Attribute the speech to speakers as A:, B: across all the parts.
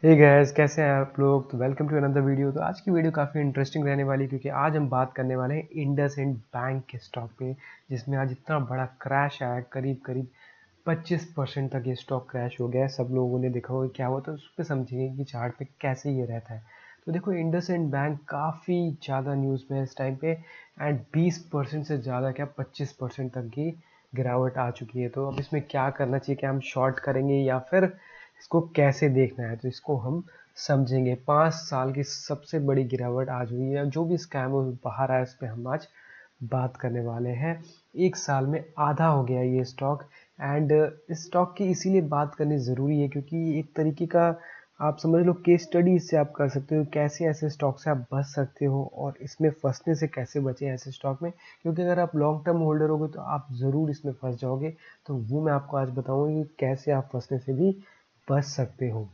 A: Hey guys, कैसे हैं आप लोग। तो वेलकम टू अनदर वीडियो। तो आज की वीडियो काफ़ी इंटरेस्टिंग रहने वाली है क्योंकि आज हम बात करने वाले हैं इंडसइंड बैंक के स्टॉक पे, जिसमें आज इतना बड़ा क्रैश आया, करीब करीब 25% तक ये स्टॉक क्रैश हो गया है। सब लोगों ने देखा होगा क्या हुआ, तो उस पर समझेंगे कि चार्ट पे कैसे ये रहता है। तो देखो, इंडसइंड बैंक काफ़ी ज़्यादा न्यूज़ में है इस टाइम पे, एंड 20% से ज़्यादा क्या 25% तक की गिरावट आ चुकी है। तो अब इसमें क्या करना चाहिए, क्या हम शॉर्ट करेंगे या फिर इसको कैसे देखना है, तो इसको हम समझेंगे। 5 साल की सबसे बड़ी गिरावट आज हुई है। जो भी स्कैम बाहर आया, इस पर हम आज बात करने वाले हैं। 1 साल में आधा हो गया ये स्टॉक, एंड इस स्टॉक की इसीलिए बात करनी ज़रूरी है क्योंकि एक तरीके का आप समझ लो केस स्टडी इससे आप कर सकते हो, कैसे ऐसे स्टॉक से आप बच सकते हो और इसमें फंसने से कैसे बचें ऐसे स्टॉक में। क्योंकि अगर आप लॉन्ग टर्म होल्डर होगे तो आप ज़रूर इसमें फंस जाओगे। तो वो मैं आपको आज बताऊंगा कि कैसे आप फंसने से भी बच सकते हो।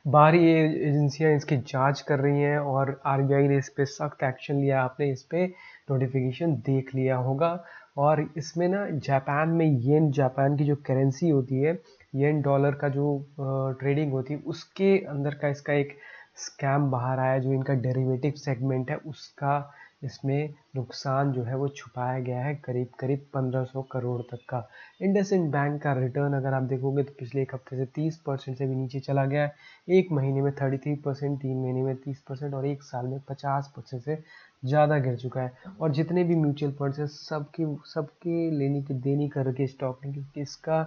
A: बाहरी एजेंसियां इसकी जांच कर रही हैं और आरबीआई ने इस पे सख्त एक्शन लिया। आपने इस पे नोटिफिकेशन देख लिया होगा। और इसमें ना जापान में येन, जापान की जो करेंसी होती है, येन डॉलर का जो ट्रेडिंग होती है, उसके अंदर का इसका एक स्कैम बाहर आया। जो इनका डेरिवेटिव सेगमेंट है उसका इसमें नुकसान जो है वो छुपाया गया है, करीब करीब 1500 करोड़ तक का। इंडसइंड बैंक का रिटर्न अगर आप देखोगे तो पिछले एक हफ्ते से 30% से भी नीचे चला गया है। एक महीने में 33%, 3 महीने में 30% और एक साल में 50% से ज़्यादा गिर चुका है। और जितने भी म्यूचुअल फंड्स हैं सबकी सबके लेने की देनी करके स्टॉक ने, क्योंकि इसका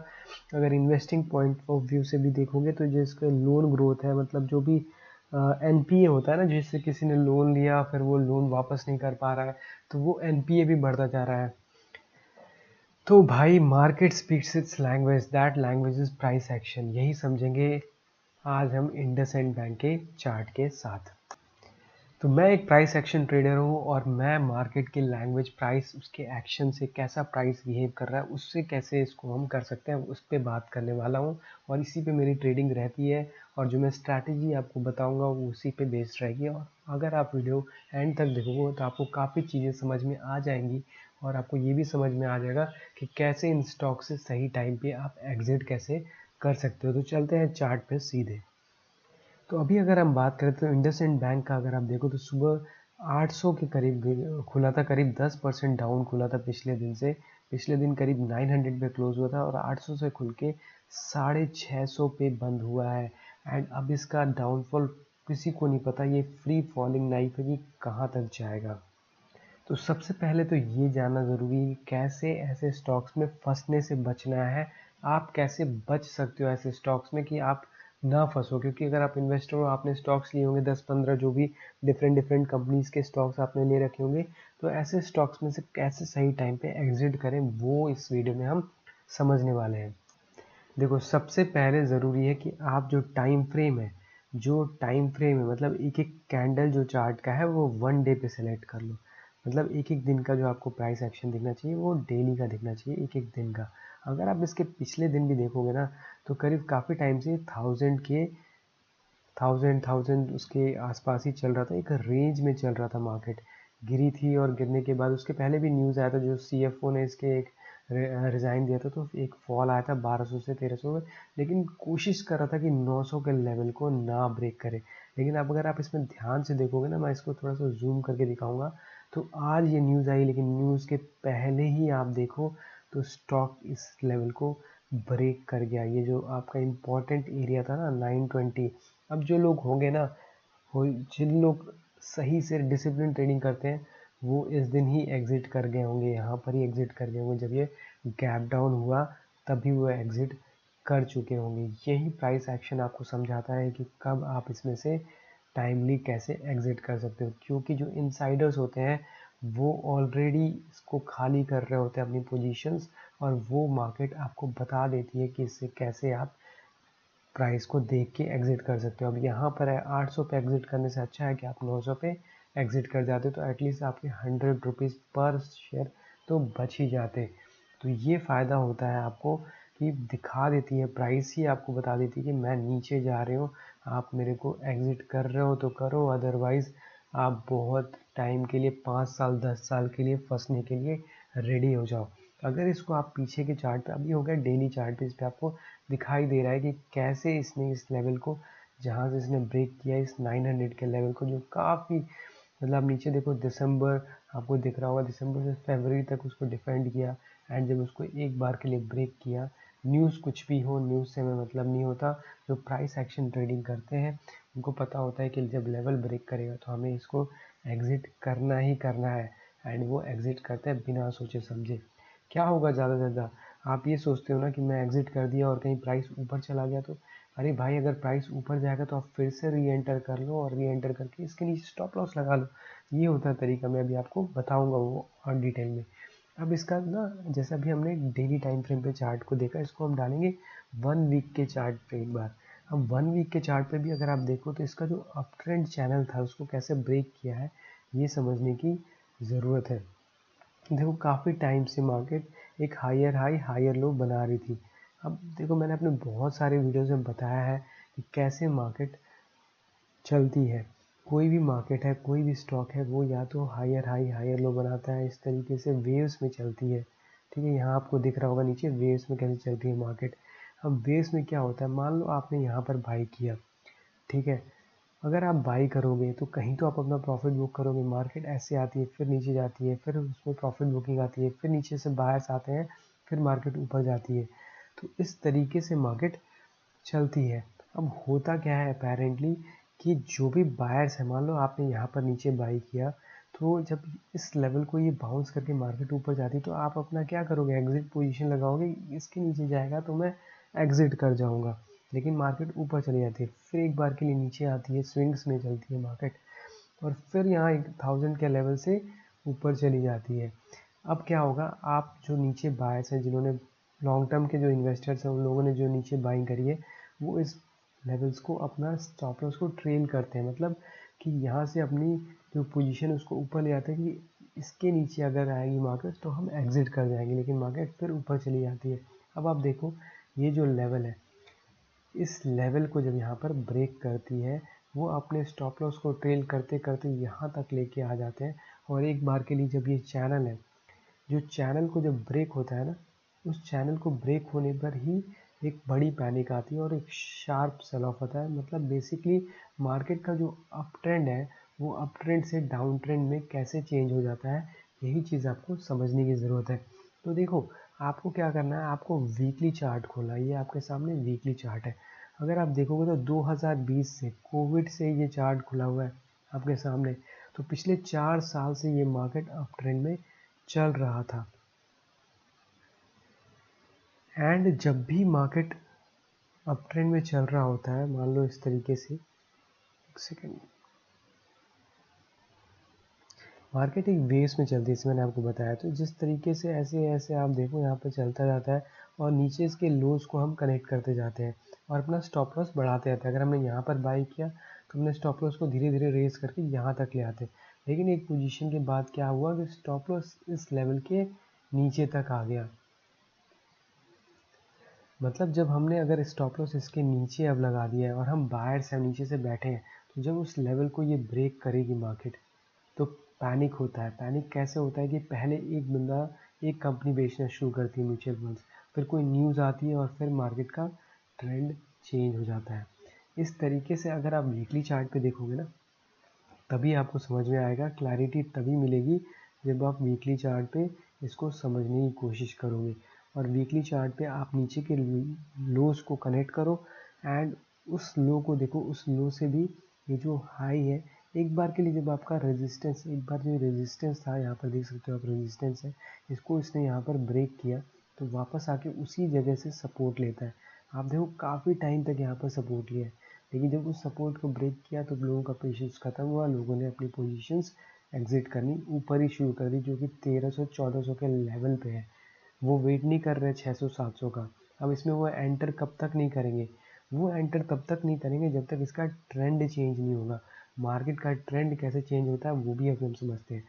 A: अगर इन्वेस्टिंग पॉइंट ऑफ व्यू से भी देखोगे तो जिसका लोन ग्रोथ है, मतलब जो भी एनपीए होता है ना, जिससे किसी ने लोन लिया फिर वो लोन वापस नहीं कर पा रहा है, तो वो एनपीए भी बढ़ता जा रहा है। तो भाई, market speaks it's language, that language is price action. यही समझेंगे आज हम इंडसइंड बैंक के चार्ट के साथ। तो मैं एक प्राइस एक्शन ट्रेडर हूँ और मैं मार्केट की लैंग्वेज, प्राइस, उसके एक्शन से कैसा प्राइस बिहेव कर रहा है, उससे कैसे इसको हम कर सकते हैं, उस पर बात करने वाला हूँ। और इसी पे मेरी ट्रेडिंग रहती है और जो मैं स्ट्रैटेजी आपको बताऊंगा वो उसी पे बेस्ड रहेगी। और अगर आप वीडियो एंड तक देखोगे तो आपको काफ़ी चीज़ें समझ में आ जाएंगी और आपको ये भी समझ में आ जाएगा कि कैसे इन स्टॉक से सही टाइम पे आप एग्जिट कैसे कर सकते हो। तो चलते हैं चार्ट पे सीधे। तो अभी अगर हम बात करें तो इंडसइंड बैंक का अगर आप देखो तो सुबह 800 के करीब खुला था, करीब 10% डाउन खुला था पिछले दिन से। पिछले दिन करीब 900 पे क्लोज हुआ था और 800 से खुल के 650 पे बंद हुआ है। एंड अब इसका डाउनफॉल किसी को नहीं पता, ये फ्री फॉलिंग नाइफ है कि कहाँ तक जाएगा। तो सबसे पहले तो ये जानना ज़रूरी है कैसे ऐसे स्टॉक्स में फंसने से बचना है। आप कैसे बच सकते हो ऐसे स्टॉक्स में कि आप ना फंसो। क्योंकि अगर आप इन्वेस्टर हो, आपने स्टॉक्स लिए होंगे 10-15, जो भी डिफरेंट डिफरेंट कंपनीज के स्टॉक्स आपने ले रखे होंगे, तो ऐसे स्टॉक्स में से कैसे सही टाइम पे एग्जिट करें वो इस वीडियो में हम समझने वाले हैं। देखो, सबसे पहले ज़रूरी है कि आप जो टाइम फ्रेम है, मतलब एक एक कैंडल जो चार्ट का है वो 1 डे पे सेलेक्ट कर लो। मतलब एक एक दिन का जो आपको प्राइस एक्शन दिखना चाहिए वो डेली का दिखना चाहिए, एक एक दिन का। अगर आप इसके पिछले दिन भी देखोगे ना, तो करीब काफ़ी टाइम से 1000 उसके आसपास ही चल रहा था, एक रेंज में चल रहा था मार्केट। गिरी थी और गिरने के बाद उसके पहले भी न्यूज़ आया था, जो सीएफओ ने इसके एक रिज़ाइन दिया था, तो एक फॉल आया था 1200 से 1300 में। लेकिन कोशिश कर रहा था कि 900 के लेवल को ना ब्रेक करे। लेकिन अब अगर आप इसमें ध्यान से देखोगे ना, मैं इसको थोड़ा सा जूम करके दिखाऊंगा। तो आज ये न्यूज़ आई, लेकिन न्यूज़ के पहले ही आप देखो तो स्टॉक इस लेवल को ब्रेक कर गया। ये जो आपका इम्पोर्टेंट एरिया था ना 920, अब जो लोग होंगे ना, हो जिन लोग सही से डिसिप्लिन ट्रेडिंग करते हैं, वो इस दिन ही एग्जिट कर गए होंगे, यहाँ पर ही एग्जिट कर गए होंगे। जब ये गैप डाउन हुआ तभी वो एग्जिट कर चुके होंगे। यही प्राइस एक्शन आपको समझाता है कि कब आप इसमें से टाइमली कैसे एग्जिट कर सकते हो। क्योंकि जो इनसाइडर्स होते हैं वो ऑलरेडी इसको खाली कर रहे होते हैं अपनी पोजीशंस, और वो मार्केट आपको बता देती है कि इससे कैसे आप प्राइस को देख के एग्जिट कर सकते हो। अब यहाँ पर है 800 पे एग्जिट करने से अच्छा है कि आप 900 पे एग्जिट कर जाते, तो एटलीस्ट आपके 100 रुपीज़ पर शेयर तो बच ही जाते। तो ये फ़ायदा होता है आपको कि दिखा देती है प्राइस ही, आपको बता देती है कि मैं नीचे जा रही हूँ, आप मेरे को एग्जिट कर रहे हो तो करो, अदरवाइज़ आप बहुत टाइम के लिए, 5 साल 10 साल के लिए फंसने के लिए रेडी हो जाओ। अगर इसको आप पीछे के चार्ट पे, अभी हो गया डेली चार्ट पे, इस पे आपको दिखाई दे रहा है कि कैसे इसने इस लेवल को जहाँ से इसने ब्रेक किया इस 900 के लेवल को, जो काफ़ी मतलब नीचे देखो दिसंबर आपको दिख रहा होगा, दिसंबर से फरवरी तक उसको डिफेंड किया। एंड जब उसको एक बार के लिए ब्रेक किया, न्यूज़ कुछ भी हो, न्यूज़ से हमें मतलब नहीं होता। जो प्राइस एक्शन ट्रेडिंग करते हैं उनको पता होता है कि जब लेवल ब्रेक करेगा तो हमें इसको एग्ज़िट करना ही करना है। एंड वो एग्ज़िट करते हैं बिना सोचे समझे। क्या होगा ज़्यादा से ज़्यादा, आप ये सोचते हो ना कि मैं एग्ज़िट कर दिया और कहीं प्राइस ऊपर चला गया तो, अरे भाई अगर प्राइस ऊपर जाएगा तो आप फिर से री एंटर कर लो और री एंटर करके इसके नीचे स्टॉप लॉस लगा लो। ये होता है तरीका, मैं अभी आपको बताऊंगा वो और डिटेल में। अब इसका ना, जैसा अभी हमने डेली टाइम फ्रेम पे चार्ट को देखा, इसको हम डालेंगे 1 वीक के चार्ट पे एक बार। अब 1 वीक के चार्ट पे भी अगर आप देखो तो इसका जो अप ट्रेंड चैनल था उसको कैसे ब्रेक किया है, ये समझने की ज़रूरत है। देखो काफ़ी टाइम से मार्केट एक हायर हाई हायर लो बना रही थी। अब देखो मैंने अपने बहुत सारे वीडियोज़ में बताया है कि कैसे मार्केट चलती है। कोई भी मार्केट है, कोई भी स्टॉक है, वो या तो हायर हाई हायर लो बनाता है, इस तरीके से वेव्स में चलती है। ठीक है, यहाँ आपको दिख रहा होगा नीचे वेव्स में कैसे चलती है मार्केट। अब वेव्स में क्या होता है, मान लो आपने यहाँ पर बाई किया, ठीक है, अगर आप बाई करोगे तो कहीं तो आप अपना प्रॉफिट बुक करोगे। मार्केट ऐसे आती है, फिर नीचे जाती है, फिर उसमें प्रॉफिट बुकिंग आती है, फिर नीचे से बायर्स आते हैं, फिर मार्केट ऊपर जाती है। तो इस तरीके से मार्केट चलती है। अब होता क्या है अपेरेंटली कि जो भी बायर्स है, मान लो आपने यहाँ पर नीचे बाई किया, तो जब इस लेवल को ये बाउंस करके मार्केट ऊपर जाती है तो आप अपना क्या करोगे, एग्जिट पोजीशन लगाओगे। इसके नीचे जाएगा तो मैं एग्जिट कर जाऊंगा, लेकिन मार्केट ऊपर चली जाती है, फिर एक बार के लिए नीचे आती है, स्विंग्स में चलती है मार्केट, और फिर यहाँ 1000 के लेवल से ऊपर चली जाती है। अब क्या होगा, आप जो नीचे बायर्स हैं, जिन्होंने लॉन्ग टर्म के जो इन्वेस्टर्स हैं, उन लोगों ने जो नीचे बाइंग करी है, वो इस लेवल्स को अपना स्टॉप लॉस को ट्रेल करते हैं। मतलब कि यहाँ से अपनी जो पोजीशन उसको ऊपर ले आते हैं कि इसके नीचे अगर आएगी मार्केट तो हम एग्जिट कर जाएंगे, लेकिन मार्केट फिर ऊपर चली जाती है। अब आप देखो ये जो लेवल है, इस लेवल को जब यहाँ पर ब्रेक करती है, वो अपने स्टॉप लॉस को ट्रेल करते करते यहाँ तक लेके आ जाते हैं। और एक बार के लिए जब ये चैनल है, जो चैनल को जब ब्रेक होता है ना, उस चैनल को ब्रेक होने पर ही एक बड़ी पैनिक आती है और एक शार्प सेल ऑफ आता है। मतलब बेसिकली मार्केट का जो अप ट्रेंड है, वो अप ट्रेंड से डाउन ट्रेंड में कैसे चेंज हो जाता है, यही चीज़ आपको समझने की ज़रूरत है। तो देखो आपको क्या करना है, आपको वीकली चार्ट खोलना है। ये आपके सामने वीकली चार्ट है। अगर आप देखोगे तो 2020 से, कोविड से ये चार्ट खुला हुआ है आपके सामने, तो पिछले 4 साल से ये मार्केट अप ट्रेंड में चल रहा था। एंड जब भी मार्केट अप ट्रेंड में चल रहा होता है, मान लो इस तरीके से, एक सेकेंड, मार्केट एक वेव्स में चलती है, जैसे मैंने आपको बताया। तो जिस तरीके से ऐसे ऐसे आप देखो यहाँ पर चलता जाता है और नीचे इसके लोज को हम कनेक्ट करते जाते हैं और अपना स्टॉप लॉस बढ़ाते जाते हैं। अगर हमने यहाँ पर बाई किया तो हमने स्टॉप लॉस को धीरे धीरे रेस करके यहाँ तक ले आते, लेकिन एक पोजीशन के बाद क्या हुआ कि स्टॉप लॉस इस लेवल के नीचे तक आ गया। मतलब जब हमने अगर स्टॉप लॉस इसके नीचे अब लगा दिया है और हम बायर्स हैं, नीचे से बैठे हैं, तो जब उस लेवल को ये ब्रेक करेगी मार्केट तो पैनिक होता है। पैनिक कैसे होता है कि पहले एक बंदा एक कंपनी बेचना शुरू करती है, म्यूचुअल फंड्स, फिर कोई न्यूज़ आती है और फिर मार्केट का ट्रेंड चेंज हो जाता है। इस तरीके से अगर आप वीकली चार्ट पे देखोगे ना, तभी आपको समझ में आएगा। क्लैरिटी तभी मिलेगी जब आप वीकली चार्ट पे इसको समझने की कोशिश करोगे। और वीकली चार्ट पे आप नीचे के लोज को कनेक्ट करो एंड उस लो को देखो। उस लो से भी ये जो हाई है, एक बार के लिए जब आपका रेजिस्टेंस, एक बार जो रेजिस्टेंस था, यहाँ पर देख सकते हो आप रेजिस्टेंस है, इसको इसने यहाँ पर ब्रेक किया तो वापस आके उसी जगह से सपोर्ट लेता है। आप देखो काफ़ी टाइम तक यहाँ पर सपोर्ट लिया है, लेकिन जब उस सपोर्ट को ब्रेक किया तो लोगों का पेशेंस खत्म हुआ, लोगों ने अपनी पोजीशंस एग्जिट करनी ऊपर ही शुरू कर दी, जो कि 1300-1400 के लेवल पे है। वो वेट नहीं कर रहे 600-700 का। अब इसमें वो एंटर कब तक नहीं करेंगे, वो एंटर तब तक नहीं करेंगे जब तक इसका ट्रेंड चेंज नहीं होगा। मार्केट का ट्रेंड कैसे चेंज होता है वो भी अब हम समझते हैं।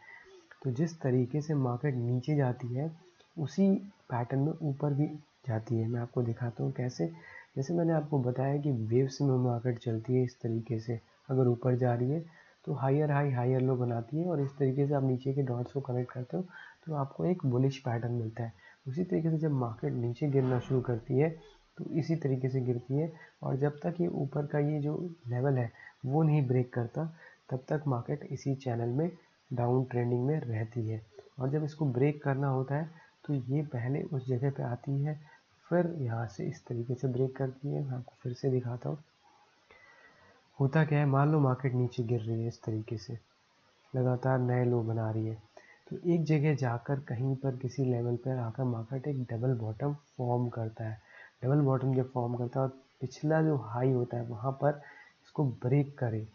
A: तो जिस तरीके से मार्केट नीचे जाती है, उसी पैटर्न में ऊपर भी जाती है। मैं आपको दिखाता हूँ कैसे। जैसे मैंने आपको बताया कि वेव्स में मार्केट चलती है इस तरीके से, अगर ऊपर जा रही है तो हायर हाई हायर लो बनाती है, और इस तरीके से आप नीचे के डॉट्स को कनेक्ट करते हो तो आपको एक बुलिश पैटर्न मिलता है। उसी तरीके से जब मार्केट नीचे गिरना शुरू करती है तो इसी तरीके से गिरती है। और जब तक ये ऊपर का ये जो लेवल है वो नहीं ब्रेक करता, तब तक मार्केट इसी चैनल में डाउन ट्रेंडिंग में रहती है। और जब इसको ब्रेक करना होता है तो ये पहले उस जगह पे आती है, फिर यहाँ से इस तरीके से ब्रेक करती है। मैं आपको फिर से दिखाता हूँ। होता क्या है, मान लो मार्केट नीचे गिर रही है इस तरीके से, लगातार नए लो बना रही है, तो एक जगह जाकर कहीं पर किसी लेवल पर आकर मार्केट एक डबल बॉटम फॉर्म करता है। डबल बॉटम जब फॉर्म करता है और पिछला जो हाई होता है वहाँ पर इसको ब्रेक करे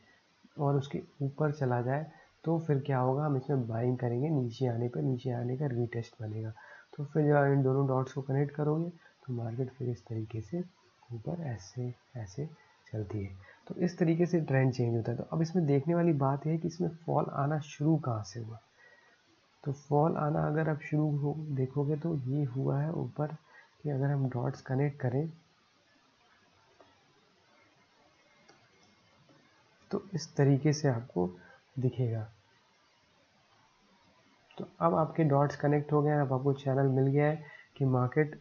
A: और उसके ऊपर चला जाए, तो फिर क्या होगा, हम इसमें बाइंग करेंगे। नीचे आने का रीटेस्ट बनेगा। तो फिर जब इन दोनों डॉट्स को कनेक्ट करोगे तो मार्केट फिर इस तरीके से ऊपर ऐसे ऐसे चलती है। तो इस तरीके से ट्रेंड चेंज होता है। तो अब इसमें देखने वाली बात है कि इसमें फॉल आना शुरू कहाँ से हुआ। तो फॉल आना अगर आप शुरू हो देखोगे तो ये हुआ है ऊपर कि अगर हम डॉट्स कनेक्ट करें तो इस तरीके से आपको दिखेगा। तो अब आपके डॉट्स कनेक्ट हो गए हैं। अब आपको चैनल मिल गया है कि मार्केट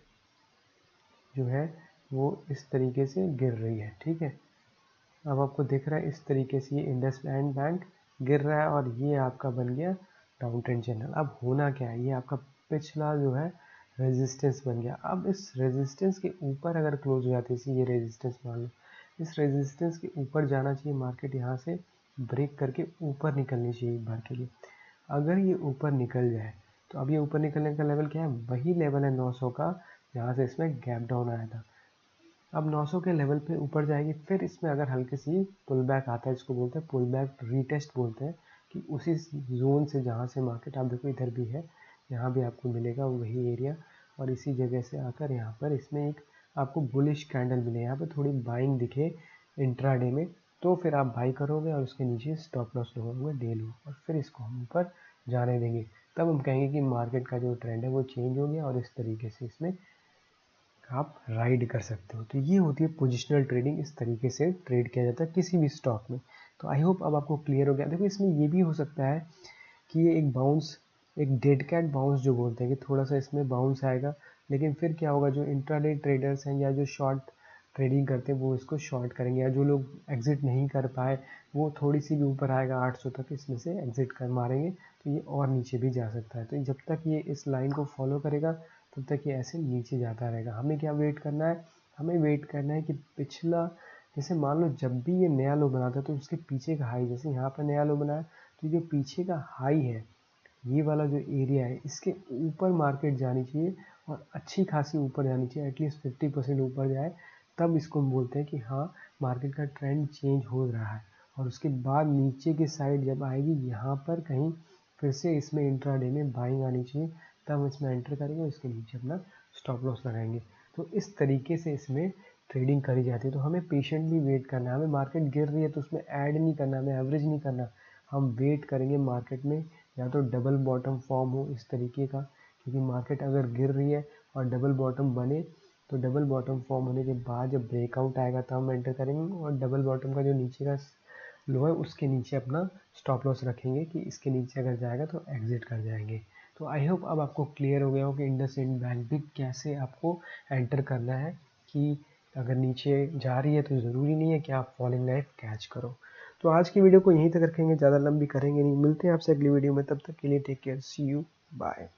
A: जो है वो इस तरीके से गिर रही है। ठीक है, अब आपको दिख रहा है इस तरीके से ये इंडसइंड बैंक गिर रहा है और ये आपका बन गया डाउन ट्रेंड चैनल। अब होना क्या है, ये आपका पिछला जो है रेजिस्टेंस बन गया। अब इस रेजिस्टेंस के ऊपर अगर क्लोज हो जाती है, ये रेजिस्टेंस मान लो, इस रेजिस्टेंस के ऊपर जाना चाहिए मार्केट, यहाँ से ब्रेक करके ऊपर निकलनी चाहिए एक बार के लिए। अगर ये ऊपर निकल जाए तो अब ये ऊपर निकलने का लेवल क्या है, वही लेवल है 900 का जहाँ से इसमें गैप डाउन आया था। अब 900 के लेवल पे ऊपर जाएगी, फिर इसमें अगर हल्की सी पुल बैक आता है, इसको बोलते हैं पुल बैक रीटेस्ट बोलते हैं, कि उसी जोन से जहाँ से मार्केट, आप देखो इधर भी है, यहाँ भी आपको मिलेगा वही एरिया, और इसी जगह से आकर यहाँ पर इसमें एक आपको बुलिश कैंडल मिले, यहाँ पे थोड़ी बाइंग दिखे इंट्राडे में, तो फिर आप बाई करोगे और उसके नीचे स्टॉप लॉस लगाओगे डे लो, और फिर इसको हम ऊपर जाने देंगे। तब हम कहेंगे कि मार्केट का जो ट्रेंड है वो चेंज हो गया और इस तरीके से इसमें आप राइड कर सकते हो। तो ये होती है पोजिशनल ट्रेडिंग, इस तरीके से ट्रेड किया जाता है किसी भी स्टॉक में। तो आई होप अब आपको क्लियर हो गया। देखो इसमें ये भी हो सकता है कि ये एक बाउंस, एक डेड कैट बाउंस जो बोलते हैं, कि थोड़ा सा इसमें बाउंस आएगा, लेकिन फिर क्या होगा, जो इंट्राडे ट्रेडर्स हैं या जो शॉर्ट ट्रेडिंग करते हैं वो इसको शॉर्ट करेंगे, या जो लोग एग्जिट नहीं कर पाए वो थोड़ी सी भी ऊपर आएगा 800 तक, इसमें से एग्जिट कर मारेंगे, तो ये और नीचे भी जा सकता है। तो जब तक ये इस लाइन को फॉलो करेगा तब तक ये ऐसे नीचे जाता रहेगा। हमें क्या वेट करना है, हमें वेट करना है कि पिछला, जैसे मान लो जब भी ये नया लो बनाता है तो उसके पीछे का हाई, जैसे यहाँ पर नया लो बनाया तो जो पीछे का हाई है, ये वाला जो एरिया है, इसके ऊपर मार्केट जानी चाहिए और अच्छी खासी ऊपर जानी चाहिए, एटलीस्ट 50% ऊपर जाए, तब इसको हम बोलते हैं कि हाँ मार्केट का ट्रेंड चेंज हो रहा है। और उसके बाद नीचे की साइड जब आएगी, यहाँ पर कहीं फिर से इसमें इंट्राडे में बाइंग आनी चाहिए, तब हम इसमें एंटर करेंगे और इसके नीचे अपना स्टॉप लॉस लगाएंगे। तो इस तरीके से इसमें ट्रेडिंग करी जाती है। तो हमें पेशेंटली वेट करना है, हमें मार्केट गिर रही है तो उसमें ऐड नहीं करना, हमें एवरेज नहीं करना, हम वेट करेंगे मार्केट में या तो डबल बॉटम फॉर्म हो इस तरीके का, क्योंकि मार्केट अगर गिर रही है और डबल बॉटम बने तो डबल बॉटम फॉर्म होने के बाद जब ब्रेकआउट आएगा तब हम एंटर करेंगे, और डबल बॉटम का जो नीचे का लो है उसके नीचे अपना स्टॉप लॉस रखेंगे कि इसके नीचे अगर जाएगा तो एग्जिट कर जाएंगे। तो आई होप अब आपको क्लियर हो गया हो कि इंडसइंड बैंक भी कैसे आपको एंटर करना है, कि अगर नीचे जा रही है तो ज़रूरी नहीं है कि आप फॉलिंग नाइफ कैच करो। तो आज की वीडियो को यहीं तक रखेंगे, ज़्यादा लंबी करेंगे नहीं। मिलते हैं आपसे अगली वीडियो में, तब तक के लिए take care, see you, bye.